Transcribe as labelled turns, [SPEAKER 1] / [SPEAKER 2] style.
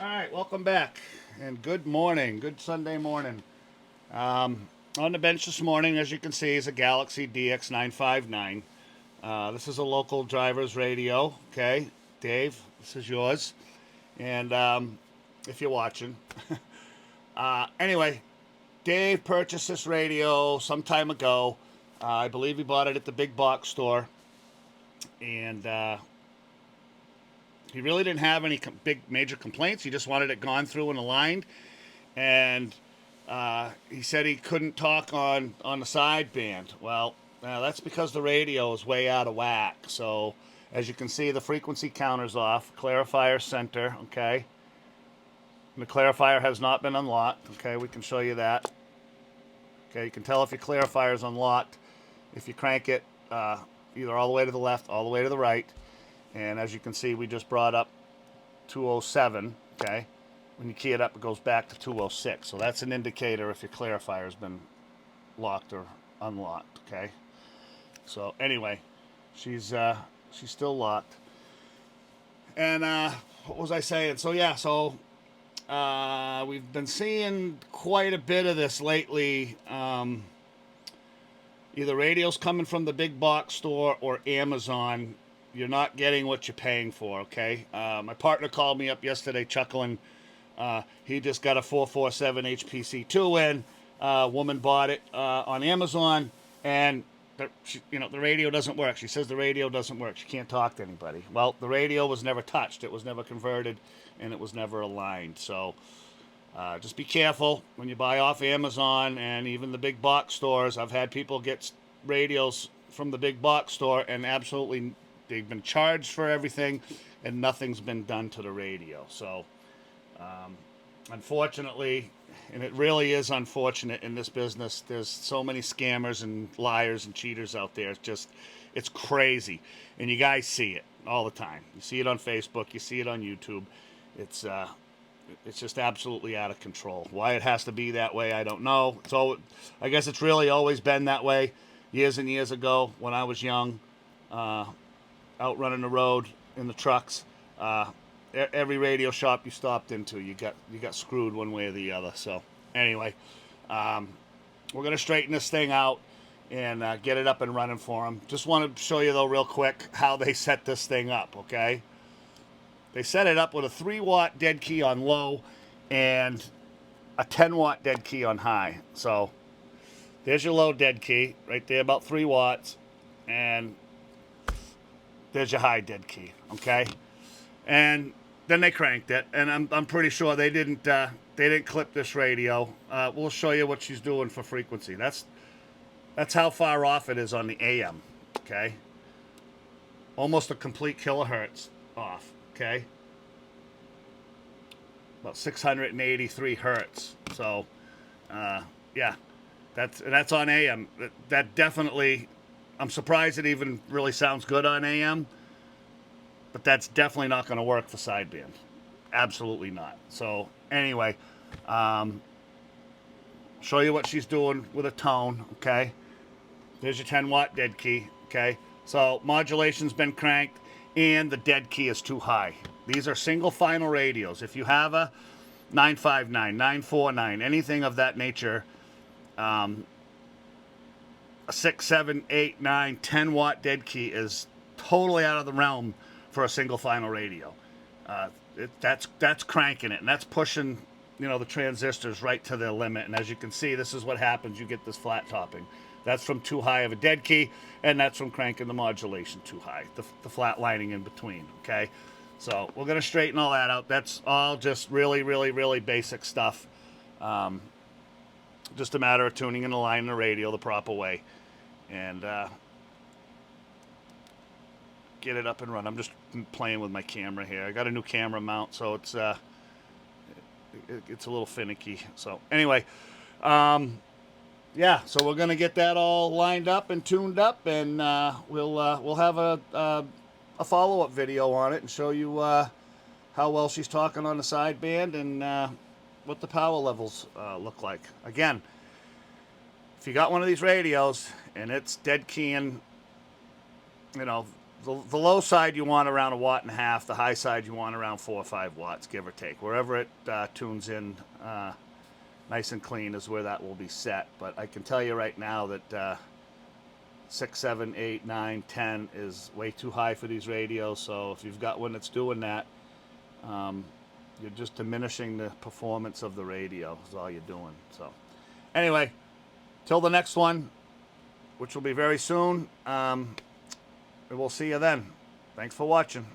[SPEAKER 1] All right, welcome back, and good morning, good Sunday morning. On the bench this morning, as you can see, is a Galaxy DX959. This is a local driver's radio. Okay, Dave, this is yours. And if you're watching, anyway, Dave purchased this radio some time ago. I believe he bought it at the big box store, and he really didn't have any big major complaints. He just wanted it gone through and aligned, and he said he couldn't talk on the sideband. Well, that's because the radio is way out of whack. So as you can see, the frequency counter's off. Clarifier center, okay. And the clarifier has not been unlocked. Okay, we can show you that. Okay, you can tell if your clarifier is unlocked if you crank it either all the way to the left, all the way to the right. And as you can see, we just brought up 207. Okay. When you key it up, it goes back to 206. So that's an indicator if your clarifier has been locked or unlocked. Okay. So anyway, she's still locked. And what was I saying? So yeah, we've been seeing quite a bit of this lately. Either radios coming from the big box store or Amazon. You're not getting what you're paying for, okay? My partner called me up yesterday chuckling. He just got a 447 HPC2 in. Woman bought it on Amazon, and the radio doesn't work. She says the radio doesn't work. She can't talk to anybody. Well, the radio was never touched. It was never converted, and it was never aligned. So just be careful when you buy off Amazon and even the big box stores. I've had people get radios from the big box store, and absolutely they've been charged for everything, and nothing's been done to the radio. So unfortunately, and it really is unfortunate in this business, there's so many scammers and liars and cheaters out there. It's crazy, and you guys see it all the time. You see it on Facebook, you see it on YouTube. It's just absolutely out of control. Why it has to be that way, I don't know. So I guess it's really always been that way. Years and years ago, when I was young, out running the road in the trucks, every radio shop you stopped into, you got screwed one way or the other. So anyway, we're gonna straighten this thing out and get it up and running for them. Just want to show you though real quick how they set this thing up. Okay, they set it up with a 3-watt dead key on low and a 10-watt dead key on high. So there's your low dead key right there, about 3 watts, and there's your high dead key. Okay, and then they cranked it, and I'm pretty sure they didn't clip this radio. We'll show you what she's doing for frequency. That's how far off it is on the AM. Okay, almost a complete kilohertz off. Okay, about 683 hertz. So yeah, that's on AM. That definitely. I'm surprised it even really sounds good on AM. But that's definitely not going to work for sideband. Absolutely not. So anyway, show you what she's doing with a tone. Okay, there's your 10-watt dead key. Okay, so modulation's been cranked, and the dead key is too high. These are single final radios. If you have a 959, 949, anything of that nature, a 6, 7, 8, 9, 10-watt dead key is totally out of the realm for a single final radio. That's cranking it, and that's pushing the transistors right to their limit. And as you can see, this is what happens. You get this flat topping. That's from too high of a dead key, and that's from cranking the modulation too high, the flat lining in between. Okay, so we're going to straighten all that out. That's all just really, really, really basic stuff. Just a matter of tuning and aligning the radio the proper way, and get it up and run. I'm just playing with my camera here. I got a new camera mount, so it's a little finicky. So anyway, yeah. So we're gonna get that all lined up and tuned up, and we'll have a follow-up video on it and show you how well she's talking on the sideband and what the power levels look like. Again, if you got one of these radios and it's dead keying, The low side you want around 1.5 watts. The high side you want around 4 or 5 watts, give or take. Wherever it tunes in nice and clean is where that will be set. But I can tell you right now that 6, 7, 8, 9, 10 is way too high for these radios. So if you've got one that's doing that, you're just diminishing the performance of the radio is all you're doing. So anyway, till the next one, which will be very soon, we'll see you then. Thanks for watching.